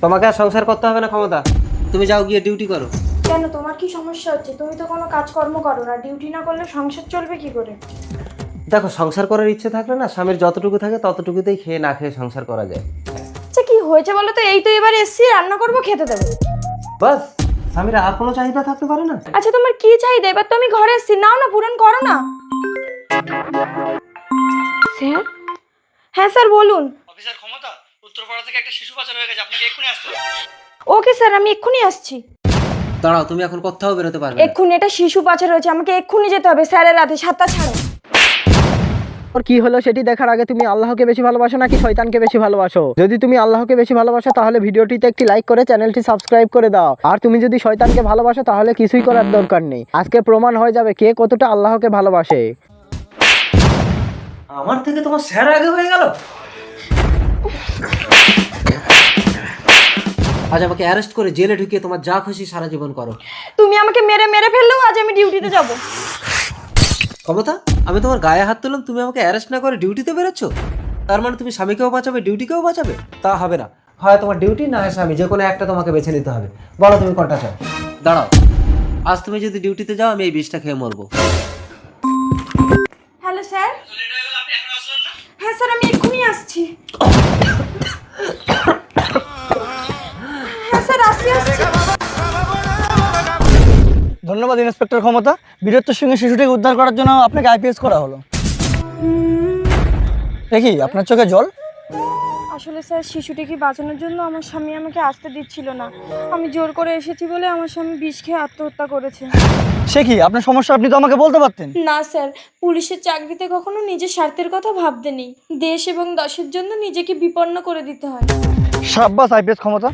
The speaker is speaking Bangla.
তোমাকে আর সংসার করতে হবে না ক্ষমতা, তুমি যাও গিয়ে ডিউটি করো। কেন, তোমার কি সমস্যা হচ্ছে? তুমি তো কোনো কাজকর্ম করো না, ডিউটি না করলে সংসার চলবে কি করে? দেখো, সংসার করার ইচ্ছে থাকলে না স্বামীর যতটুকু থাকে ততটুকুতেই খেয়ে না খেয়ে সংসার করা যায়। আচ্ছা কি হয়েছে বলো তো? এই তো এবার এসছি, রান্না করবো, খেতে দেবো, বাস। স্বামীর আর কোনো চাহিদা থাকতে পারে না? আচ্ছা তোমার কি চাহিদা? এবার তো আমি ঘরে এসছি, নাও না, পূরণ করো না। স্যার? হ্যাঁ স্যার বলুন। অফিসার ক্ষমতা, উত্তরপাড়া থেকে একটা শিশু পাচার হয়ে গেছে, আপনাকে এক্ষুনি আসতে হবে। ওকে স্যার, আমি এক্ষুনি আসছি। দাঁড়াও, তুমি এখন কোথাও বেরোতে পারবে না। এক্ষুনি, এটা শিশু পাচার হয়েছে, আমাকে এক্ষুনি যেতে হবে স্যারের রাতে 7টা ছাড়ো। ওর কি হলো সেটি দেখার আগে তুমি আল্লাহকে বেশি ভালোবাসো নাকি শয়তানকে বেশি ভালোবাসো? যদি তুমি আল্লাহকে বেশি ভালোবাসো তাহলে ভিডিওটিতে একটি লাইক করে চ্যানেলটি সাবস্ক্রাইব করে দাও। আর তুমি যদি শয়তানকে ভালোবাসো তাহলে কিছুই করার দরকার নেই। আজকে প্রমাণ হয়ে যাবে কে কতটা আল্লাহকে ভালোবাসে। আমার থেকে তোমার স্যার আগে হয়ে গেল। আজ আমাকে অ্যারেস্ট করে জেলে ঢুকিয়ে তোমার যা খুশি সারা জীবন করো। তুমি আমাকে মেরে মেরে ফেললেও আজ আমি ডিউটিতে যাব। ক্ষমতা, আমি তোমার গায়ে হাত তুললাম, তুমি আমাকে অ্যারেস্ট না করে ডিউটিতে বেরোচ্ছ? তার মানে তুমি স্বামীকেও বাঁচাবে, ডিউটিকেও বাঁচাবে? তা হবে না, হয় তোমার ডিউটি না হয় স্বামী, যে কোনো একটা তোমাকে বেছে নিতে হবে। বলো তুমি কোনটা চাও। দাঁড়াও, আজ তুমি যদি ডিউটিতে যাও আমি এই বিষটা খেয়ে মরবো। Hello sir. লেট হয়ে গেল, আপনি এখন আসলেন না? হ্যাঁ স্যার, আমি এক্ষুনি আসছি। হ্যাঁ স্যার, আসছি। ধন্যবাদ ইন্সপেক্টর ক্ষমতা। বীরত্বের সঙ্গে শিশুটিকে উদ্ধার করার জন্য আপনাকে আইপিএস করা হলো। দেখি আপনার চোখে জল। আসলে স্যার, শিশুটিকে বাঁচানোর জন্য আমার স্বামী আমাকে আসতে দিচ্ছিল না। আমি জোর করে এসেছি বলে আমার স্বামী বিষ খেয়ে আত্মহত্যা করেছে। সে কি আপনার সমস্যা, আপনি তো আমাকে বলতে পারতেন। না স্যার, পুলিশের চাকরিতে কখনো নিজের স্বার্থের কথা ভাবতে নেই। দেশ এবং দশের জন্য নিজেকে বিপন্ন করে দিতে হয়। সাব্বাস আইপিএস ক্ষমতা।